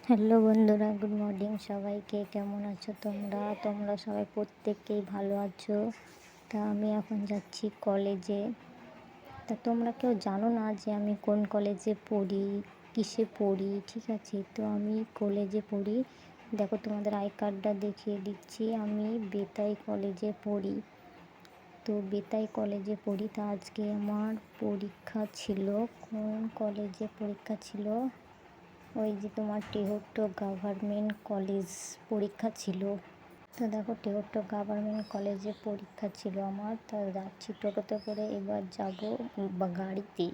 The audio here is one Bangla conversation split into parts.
হ্যালো বন্ধুরা, গুড মর্নিং সবাইকে। কেমন আছো তোমরা সবাই প্রত্যেকেই ভালো আছো। তা আমি এখন যাচ্ছি কলেজে। তা তোমরা কেউ জানো না যে আমি কোন কলেজে পড়ি, কিসে পড়ি, ঠিক আছে? তো আমি কলেজে পড়ি, দেখো তোমাদের আই কার্ডটা দেখিয়ে দিচ্ছি। আমি বেতাই কলেজে পড়ি। তো বেতাই কলেজে পড়ি। তা আজকে আমার পরীক্ষা ছিল। কোন কলেজে পরীক্ষা ছিল? ওই যে তোমার টেহট্ট গভর্নমেন্ট কলেজ পরীক্ষা ছিল। তো দেখো টেহট্ট গভর্নমেন্ট কলেজে পরীক্ষা ছিল আমার। তা যাচ্ছি টোটোতে করে, এবার যাব বা গাড়িতে।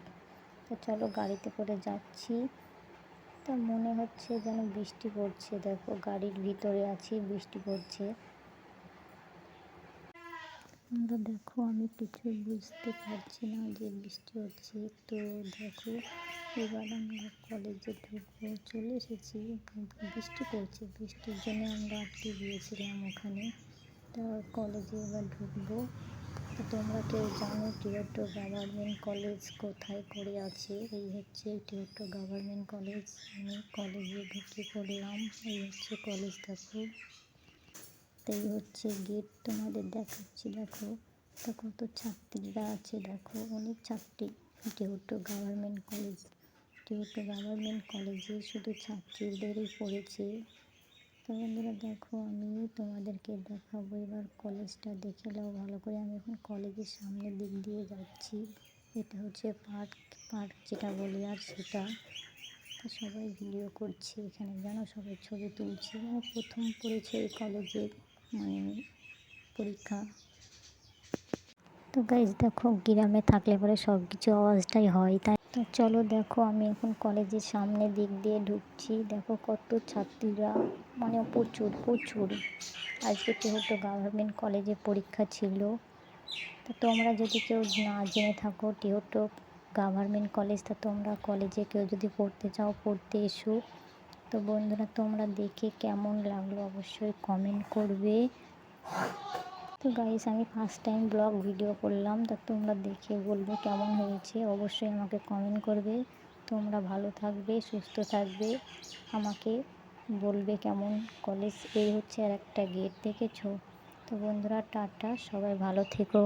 তো চলো গাড়িতে করে যাচ্ছি। তা মনে হচ্ছে যেন বৃষ্টি পড়ছে, দেখো গাড়ির ভিতরে আছি, বৃষ্টি পড়ছে। তোমরা দেখো আমি কিছু বুঝতে পারছি না যে বৃষ্টি হচ্ছে। তো দেখো এবার আমরা কলেজে ঢুকবো, চলে এসেছি। বৃষ্টি পড়ছে, বৃষ্টির জন্য আমরা আটকে গিয়েছিলাম ওখানে। তা কলেজে এবার ঢুকবো। তো তোমরা কেউ জানো টেহট্ট গভর্নমেন্ট কলেজ কোথায় করে আছে? এই হচ্ছে টেহট্ট গভর্নমেন্ট কলেজ। আমি কলেজে ঢুকে পড়লাম। এই হচ্ছে কলেজ, দেখো। এই হচ্ছে গেট, তোমাদের দেখাচ্ছি। দেখো তা কত ছাত্রীরা আছে, দেখো অনেক ছাত্রী। Tehatta government college, Tehatta government কলেজে শুধু ছাত্রীদেরই পড়েছে। তো বন্ধুরা দেখো আমি তোমাদেরকে দেখাবো, এবার কলেজটা দেখে নাও ভালো করে। আমি এখন কলেজের সামনের দিক দিয়ে যাচ্ছি। এটা হচ্ছে পার্ক যেটা বলি আর সেটা। তো সবাই ভিডিও করছে এখানে, যেন সবাই ছবি তুলছে, মানে প্রথম পড়েছে এই কলেজের মানে পরীক্ষা। তো গাইজ দেখো গ্রামে থাকলে পরে সব কিছু আওয়াজটাই হয়, তাই তো চলো দেখো আমি এখন কলেজের সামনের দিক দিয়ে ঢুকছি। দেখো কত ছাত্রীরা, মানে প্রচুর প্রচুর। আজকে টেহট্ট গভর্নমেন্ট কলেজে পরীক্ষা ছিল। তা তোমরা যদি কেউ না জেনে থাকো টেহট্ট গভর্নমেন্ট কলেজ, তা তোমরা কলেজে কেউ যদি পড়তে চাও পড়তে এসো। তো বন্ধুরা তোমরা দেখে কেমন লাগলো অবশ্যই কমেন্ট করবে। তো গাইস আমি ফার্স্ট টাইম ব্লগ ভিডিও করলাম, তা তোমরা দেখে বলবে কেমন হয়েছে, অবশ্যই আমাকে কমেন্ট করবে। তোমরা ভালো থাকবে, সুস্থ থাকবে, আমাকে বলবে কেমন কলেজ। এই হচ্ছে আর একটা গেট, দেখেছো? তো বন্ধুরা টাটা, সবাই ভালো থেকো।